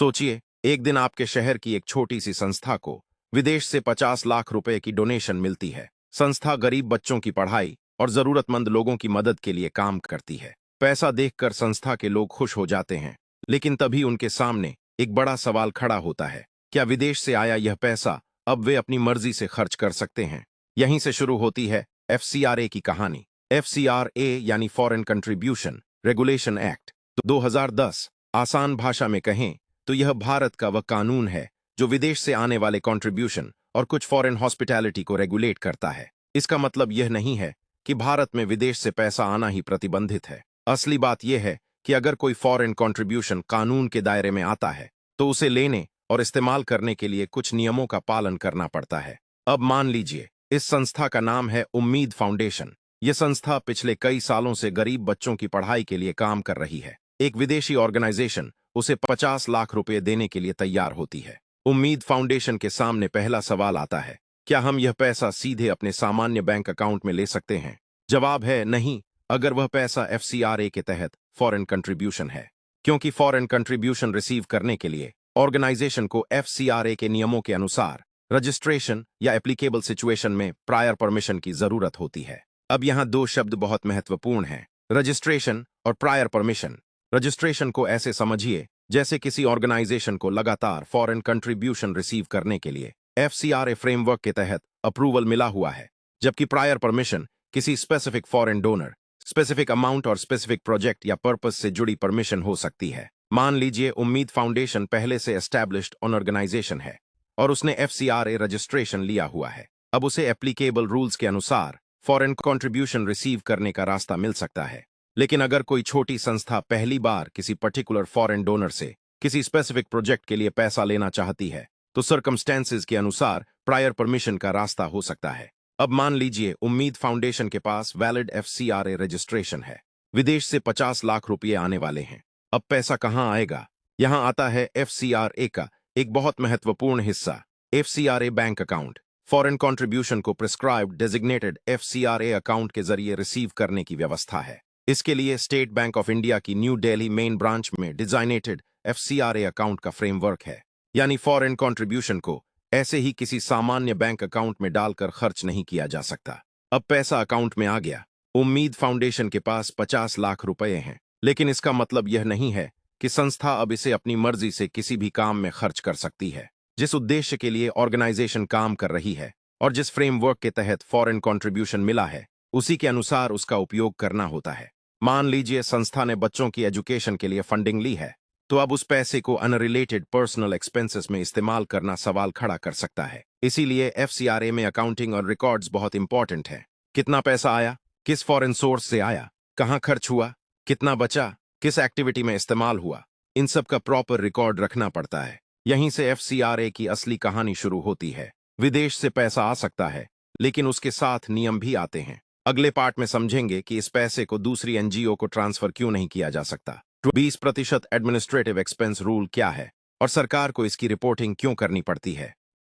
सोचिए, एक दिन आपके शहर की एक छोटी सी संस्था को विदेश से 50 लाख रुपए की डोनेशन मिलती है। संस्था गरीब बच्चों की पढ़ाई और जरूरतमंद लोगों की मदद के लिए काम करती है। पैसा देखकर संस्था के लोग खुश हो जाते हैं, लेकिन तभी उनके सामने एक बड़ा सवाल खड़ा होता है। क्या विदेश से आया यह पैसा अब वे अपनी मर्जी से खर्च कर सकते हैं? यहीं से शुरू होती है एफसीआरए की कहानी। एफसीआरए यानी फॉरेन कंट्रीब्यूशन रेगुलेशन एक्ट 2010। आसान भाषा में कहें तो यह भारत का वह कानून है जो विदेश से आने वाले कंट्रीब्यूशन और कुछ फॉरेन हॉस्पिटैलिटी को रेगुलेट करता है। इसका मतलब यह नहीं है कि भारत में विदेश से पैसा आना ही प्रतिबंधित है। असली बात यह है कि अगर कोई फॉरेन कंट्रीब्यूशन कानून के दायरे में आता है तो उसे लेने और इस्तेमाल करने के लिए कुछ नियमों का पालन करना पड़ता है। अब मान लीजिए, इस संस्था का नाम है उम्मीद फाउंडेशन। यह संस्था पिछले कई सालों से गरीब बच्चों की पढ़ाई के लिए काम कर रही है। एक विदेशी ऑर्गेनाइजेशन उसे 50 लाख रुपए देने के लिए तैयार होती है। उम्मीद फाउंडेशन के सामने पहला सवाल आता है, क्या हम यह पैसा सीधे अपने सामान्य बैंक अकाउंट में ले सकते हैं? जवाब है नहीं, अगर वह पैसा एफसीआरए के तहत फॉरेन कंट्रीब्यूशन है। क्योंकि फॉरेन कंट्रीब्यूशन रिसीव करने के लिए ऑर्गेनाइजेशन को एफसीआरए के नियमों के अनुसार रजिस्ट्रेशन या एप्लीकेबल सिचुएशन में प्रायर परमिशन की जरूरत होती है। अब यहां दो शब्द बहुत महत्वपूर्ण हैं, रजिस्ट्रेशन और प्रायर परमिशन। रजिस्ट्रेशन को ऐसे समझिए जैसे किसी ऑर्गेनाइजेशन को लगातार फॉरेन कंट्रीब्यूशन रिसीव करने के लिए एफसीआरए फ्रेमवर्क के तहत अप्रूवल मिला हुआ है, जबकि प्रायर परमिशन किसी specific foreign donor, specific amount और स्पेसिफिक प्रोजेक्ट या पर्पस से जुड़ी परमिशन हो सकती है। मान लीजिए उम्मीद फाउंडेशन पहले से एस्टैब्लिश्ड ऑर्गेनाइजेशन है और उसने एफसीआरए रजिस्ट्रेशन लिया हुआ है। अब उसे एप्लीकेबल रूल्स के अनुसार फॉरेन कंट्रीब्यूशन रिसीव करने का रास्ता मिल सकता है। लेकिन अगर कोई छोटी संस्था पहली बार किसी पर्टिकुलर फॉरेन डोनर से किसी स्पेसिफिक प्रोजेक्ट के लिए पैसा लेना चाहती है तो सर्कमस्टेंसेस के अनुसार प्रायर परमिशन का रास्ता हो सकता है। अब मान लीजिए उम्मीद फाउंडेशन के पास वैलिड एफसीआरए रजिस्ट्रेशन है। विदेश से 50 लाख रुपए आने वाले हैं। अब पैसा कहां आएगा? यहां आता है एफसीआरए का एक बहुत महत्वपूर्ण हिस्सा, FCRA bank account. Foreign contribution को प्रिस्क्राइब्ड डेजिग्नेटेड एफसीआरए अकाउंट के जरिए रिसीव करने की व्यवस्था है। इसके लिए स्टेट बैंक ऑफ इंडिया की न्यू दिल्ली मेन ब्रांच में डिजाइनेटेड एफसीआरए अकाउंट का फ्रेमवर्क है। यानी फॉरेन कंट्रीब्यूशन को ऐसे ही किसी सामान्य बैंक अकाउंट में डालकर खर्च नहीं किया जा सकता। अब पैसा अकाउंट में आ गया। उम्मीद फाउंडेशन के पास 50 लाख रुपए हैं, लेकिन इसका मतलब यह नहीं है कि संस्था अब इसे अपनी मर्जी से किसी भी काम में खर्च कर सकती है। जिस उद्देश्य के लिए ऑर्गेनाइजेशन काम कर रही है और जिस फ्रेमवर्क के तहत फॉरेन कंट्रीब्यूशन मिला है, उसी के अनुसार उसका उपयोग करना होता है। मान लीजिए संस्था ने बच्चों की एजुकेशन के लिए फंडिंग ली है, तो अब उस पैसे को अनरिलेटेड पर्सनल एक्सपेंसेस में इस्तेमाल करना सवाल खड़ा कर सकता है। इसीलिए एफसीआरए में अकाउंटिंग और रिकॉर्ड्स बहुत इंपॉर्टेंट है। कितना पैसा आया, किस फॉरेन सोर्स से आया, कहां खर्च हुआ, कितना बचा, किस एक्टिविटी में इस्तेमाल हुआ, इन सब का प्रॉपर रिकॉर्ड रखना पड़ता है। यहीं से एफसीआरए की असली कहानी शुरू होती है। विदेश से पैसा आ सकता है, लेकिन उसके साथ नियम भी आते हैं। अगले पार्ट में समझेंगे कि इस पैसे को दूसरी एनजीओ को ट्रांसफर क्यों नहीं किया जा सकता, 20% एडमिनिस्ट्रेटिव एक्सपेंस रूल क्या है और सरकार को इसकी रिपोर्टिंग क्यों करनी पड़ती है।